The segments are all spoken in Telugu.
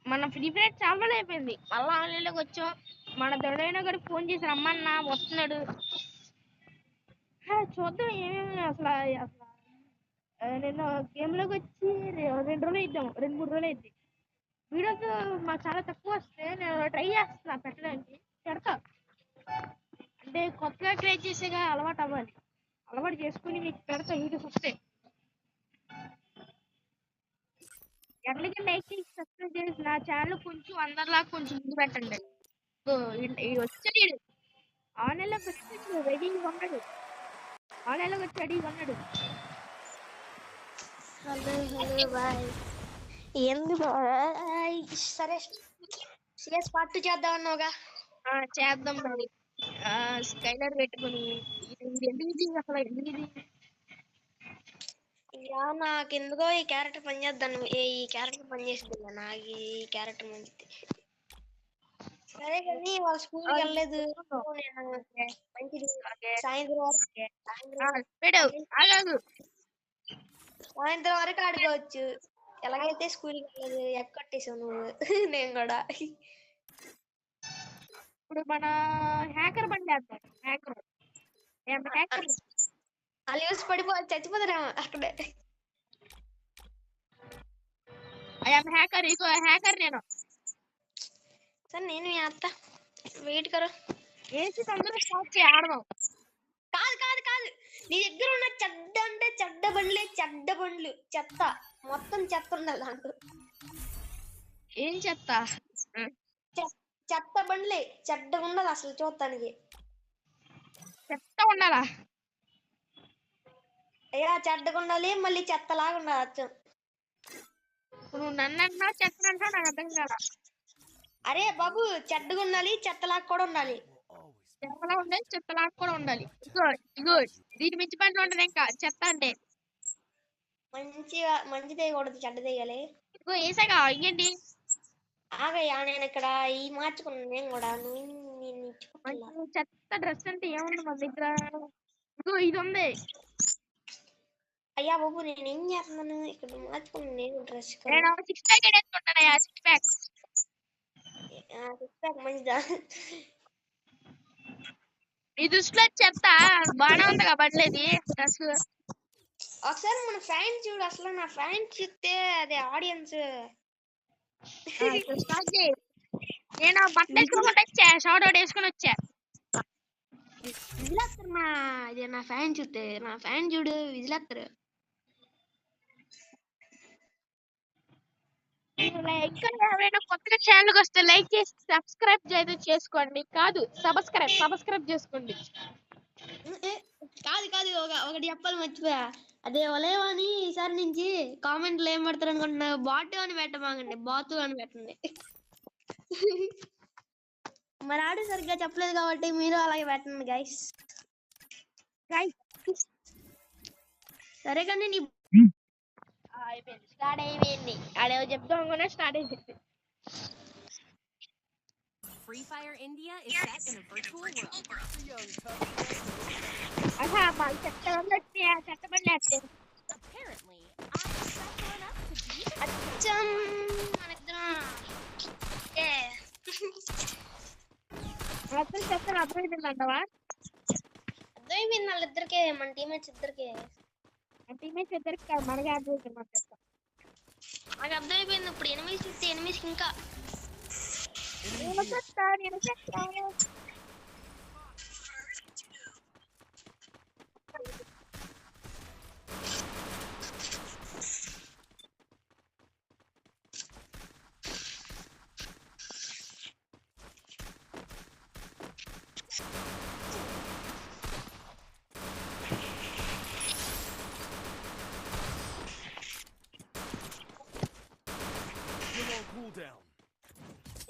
మన ఫ్రీ ఫైర్ చాలా రోజులు అయిపోయింది. మళ్ళీ ఆన్లైన్లోకి వచ్చాం. మన దొడైన కూడా ఫోన్ చేసి రమ్మన్నా వస్తున్నాడు. చూద్దాం ఏమేమి అసలు అసలు నేను గేమ్లోకి వచ్చి 2 రోజులు ఇద్దాం, 2-3 రోజులు అయింది. వీడియోస్ మాకు చాలా తక్కువ వస్తే నేను ట్రై చేస్తున్నా పెట్టడానికి. పెడతా అంటే కొత్తగా ట్రై చేసేగా అలవాటు అవ్వాలి. అలవాటు చేసుకుని మీకు పెడతా వీడియోస్ వస్తే. ఎట్లకి లైక్ చేసి సబ్స్క్రైబ్ చేసి నా ఛానల్ కొంచెం అందరిలా కొంచెం ముందు పెట్టండి. వచ్చాడు ఆన్లైన్లోకి వచ్చి రెడీగా ఉన్నాడు. ఆన్లైన్లోకి వచ్చి రెడీగా ఉన్నాడు. Hello boy. ఏంది బాయ్? సరే సిఎస్ పార్ట్ 2 చేద్దాం అన్నావుగా. చేద్దాం మరి. స్కైలర్ పెట్టుకుని అసలు ఎందుకు నాకు ఎందుకో ఈ క్యారెక్టర్ పని చేద్దాను. ఈ క్యారెక్టర్ పని చేసింది నాకు. ఈ క్యారెక్టర్ మంచిది. సరే కానీ వాళ్ళ స్కూల్కి వెళ్ళలేదు. మంచిది. సాయంత్రం వరకు ఆడుకోవచ్చు. ఎలాగైతే స్కూల్కి వెళ్ళలేదు ఎక్కొట్టేసావు నువ్వు. నేను కూడా ఇప్పుడు మన హ్యాకర్ పని చేద్దాం. హ్యాకర్ అలియస్ చచ్చిపోతారేమో అక్కడే. హ్యాకర్ ఇగో హ్యాకర్ నేను. సరే నేను చేస్తా. వెయిట్ కరో. ఏసి తొందరగా స్టార్ట్ చేయి ఆడదాం. కాదు కాదు కాదు, నీ దగ్గర ఉన్న చెడ్డ అంటే చెడ్డ బండ్లే. చెడ్డ బండ్లు చెత్త, మొత్తం చెత్త ఉండాలి దాంట్లో. ఏం చెత్త? చెత్త బండ్లే. చెడ్డగా ఉండాలి అసలు చూడటానికి. చెత్త ఉండాలా? అయ్యా చెడ్డగా ఉండాలి, మళ్ళీ చెత్తలాగా ఉండాలి అచ్చం. నువ్వు నన్ను చెత్త అంటే నాకు అర్థం కాదా? అరే బాబు, చెడ్డగా ఉండాలి, చెత్తలాగా కూడా ఉండాలి. చెత్తలా ఉండాలి, చెత్తలాగా కూడా ఉండాలి. ఇగో దీని మించి పని ఉండదు ఇంకా. చెత్త అంటే మంచి తీయకూడదు, చెడ్డ తీయాలి. ఇగో వేసాగా ఇంకేంటి? ఆగయ్యా నేను ఇక్కడ ఈ మార్చుకున్నాను. నేను కూడా చెత్త డ్రెస్ అంటే ఏముంది మన దగ్గర? ఇగో ఇది ఉంది. అయ్యా బాబు నేను ఏం చేస్తున్నాను ఇక్కడ మార్చుకున్నాను. నేను డ్రెస్ 6 ప్యాక్ వేసుకుంటానయ్యా. 6 ప్యాక్ మంచిదా? ఈ దృష్టిలో చెత్త బాగా ఉంది కాబట్లేదు డ్రెస్. ఒకసారి మన ఫ్యాన్స్ చూడు. అసలు నా ఫ్యాన్స్ చూస్తే అదే ఆడియన్స్. నేను బట్టలు వేసుకుని వచ్చా, షార్ట్ అవుట్ వేసుకుని వచ్చా. విజిలేస్తారు ఇది నా ఫ్యాన్ చూస్తే. నా ఫ్యాన్ చూడు విజిలేస్తారు. ఎవరైనా కొత్తగా ఛానల్కి వస్తే లైక్ చేసి సబ్స్క్రైబ్ చేసుకోండి. కాదు సబ్స్క్రైబ్ చేసుకోండి. కాదు కాదు, ఒకటి చెప్పాలి మర్చిపోయా. అదే ఒలేవా అని ఈసారి నుంచి కామెంట్లు ఏం పెడతారు అనుకుంటున్నా? బాటు అని పెట్టమాగండి, బాతు అని పెట్టండి. మరి ఆడు సరిగ్గా చెప్పలేదు కాబట్టి మీరు అలాగే పెట్టండి గైస్. సరే కానీ నీ అయిపోయింది, స్టార్ట్ అయిపోయింది. అదేవో చెప్తాం అనుకున్నా, స్టార్ట్ అయిపోయింది. Free Fire India is set in a virtual world. aha mal చెత్తబండి వస్తే Apparently, I'm special enough to be అచ్చం మనకిద్దరం అర్థం చెత్తలు అర్థమైందంటవా? అర్థమైపోయింది వాళ్ళిద్దరికే, మన టీమేట్స్ ఇద్దరికే. టీమేట్స్ ఇద్దరికి కాదు, మనకే అర్థమైంది. మన చెత్త నాకు అర్థమైపోయింది. ఇప్పుడు ఎనిమిది చూస్తే ఎనిమిదికి ఇంకా నేను చెత్త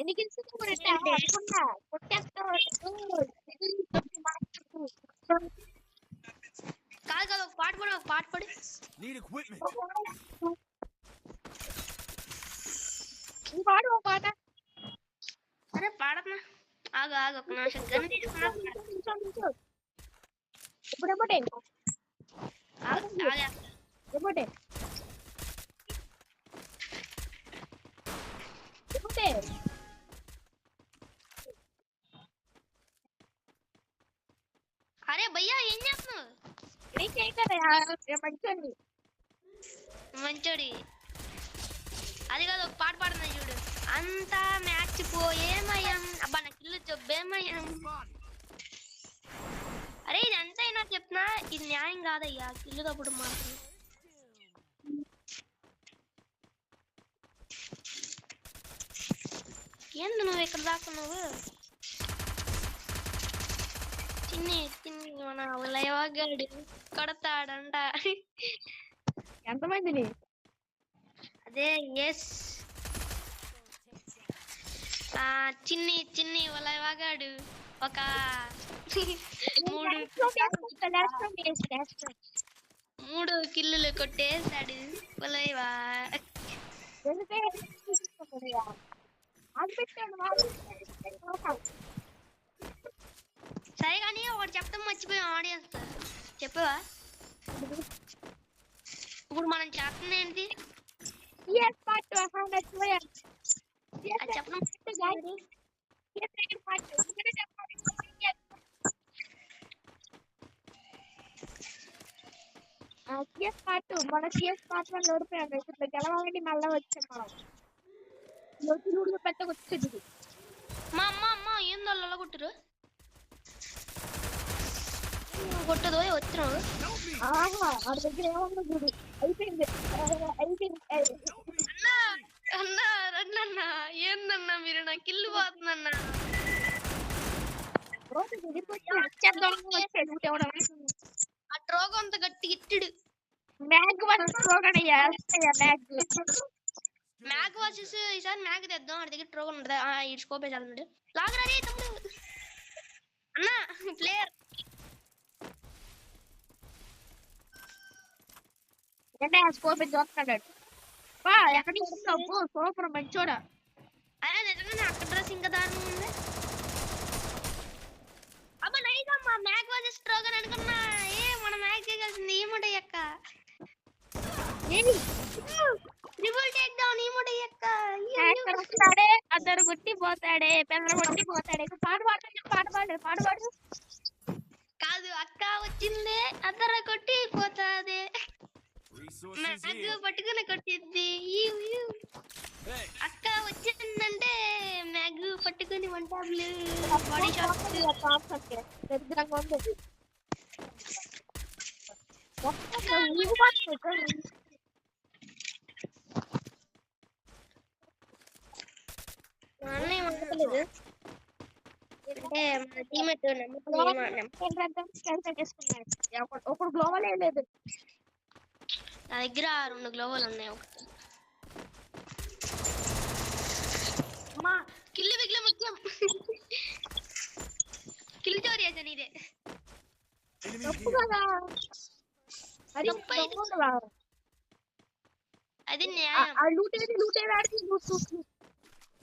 ఎన్ని కిల్స్ కొట్టేస్తా. కాదు కాదు, ఒక పాట పడు. పాడు ఒక పాట. సరే పాడమ్మా. ఆగు ఒక నిమిషం. గన్ తీసుకున్నా ఇప్పుడు ఎమ్మటే భయ్యా ఏం చేస్తున్నావు? ఏం చేయగలరా మంచోని మంచోడి. అది కాదు ఒక పాట పాడుతున్నా చూడు. అంతా మ్యాచ్ పోయేమయం అబ్బా నా కిల్లు జబ్బేమయం. అరే ఇది ఎంత అయినా చెప్తున్నా ఇది న్యాయం కాదయ్యా కిల్లు తప్పుడు మాత్రం. ఏంది నువ్వు ఇక్కడ దాకా నువ్వు తిన్ని మన లయవాగాడు కొడతాడంట. ఎంతమందిని అదే ఎస్ చిన్ని లయవాగాడు ఒక 3 కిల్లులు కొట్టేశాడు వలయవా. సరే కానీ ఒకటి చెప్తాం మర్చిపోయాం ఆడియన్స్ చెప్పవా? ఇప్పుడు మనం చేస్తుంది ఏంటి అది చెప్పడం సిఎస్ పార్ట్ మన సిఎస్ పార్ట్ వల్ల ఓడిపోయాను. ఇప్పుడు గెలవాలని మళ్ళీ వచ్చాం మనం. రోజు పెద్ద వచ్చేది మా అమ్మ ఏందో అలా కొట్టురు కొట్టదు వచ్చినావు. వాడి దగ్గర ఏమన్నా చూడు అయిపోయింది. అన్నా రండన్నా ఏందన్నా మీరు నా కిల్లు పోతుందన్నా. ఆ ట్రోగ అంత గట్టి ఇట్టుడు మ్యాగ్ వర్సెస్ ఈసారి మ్యాగ్ తెద్దాం. వాడి దగ్గర ట్రోగన్ ఉండదా ఈ స్కోప్ వేసాడు లాగరా తమ్ముడు అన్నా ప్లేయర్ స్కోప్ చూస్తున్నాడు. ఎక్కడ సూపర్ మంచోడా. అదే నిజంగానే అక్కడ డ్రెస్ ఇంకా దారుణం ఉంది. అబ్బా నైదమ్మా మ్యాగ్ వర్సెస్ ట్రోగన్ అనుకున్నా. మన మ్యాగ్ చేయగలిసింది ఏముంటాయి అక్క ట్రిపుల్ టేక్ డౌన్ ఏముంటాయి అక్క. అందరు కొట్టి పోతాడే పెద్ద కొట్టి పోతాడే. పాట పాడు కాదు అక్క వచ్చిందే అద్దర కొట్టి పోతాదే మ్యాగ్ పట్టుకుని కొట్టిద్ది. అక్క వచ్చిందంటే మ్యాగ్ పట్టుకుని వంటాబ్లు బాడీ షాట్ అన్నయ్య వండలేదు అంటే మన టీమేట్ ఒకడు గ్లోవల్ లేదు. నా దగ్గర 2 గ్లోవల్ ఉన్నాయి. ఒకటి అమ్మా కిల్లు బిగ్ల ముఖ్యం. కిల్ చోరీ చేశాను ఇదే అది న్యాయం.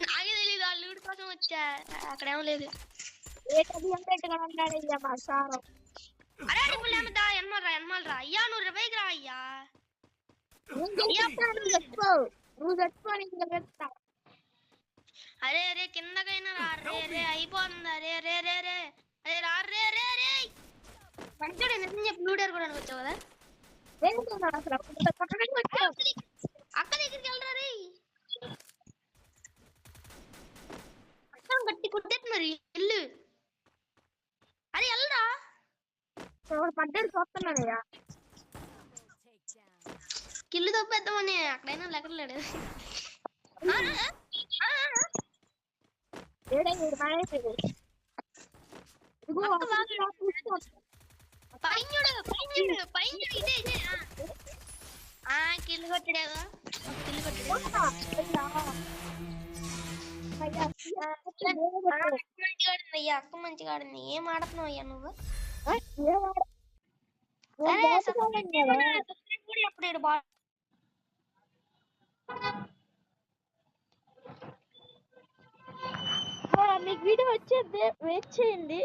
నాకే తెలీదు ఆ లూట్ కోసం వచ్చా అక్కడేమో లేదు. అరే ఎన్మాలరా అయ్యా నువ్వు రివైకి రా అయ్యా. అరే అరే కిందకైనా రా రే అయిపోతుంది. అరే రే రే రే అరే రా రే రే రే మంచిగా నిజం చెప్పి లూడర్ కూడా వచ్చావు కదా. అక్క దగ్గరికి వెళ్ళరా రే అక్క గట్టి కొట్టేస్తున్నారు ఎల్లు. అరే వెళ్ళరా పడ్డాడు చూస్తున్నానయ్యా. కిల్లు తప్పేద్దామని అక్కడైనా లెక్కలేడు. కిల్లు కొట్టాడు అయ్యా అక్క మంచిగా ఆడింది. ఏం ఆడుతున్నావు అయ్యా నువ్వు? మీకు వీడియో వచ్చేది వెయిట్ చేయండి.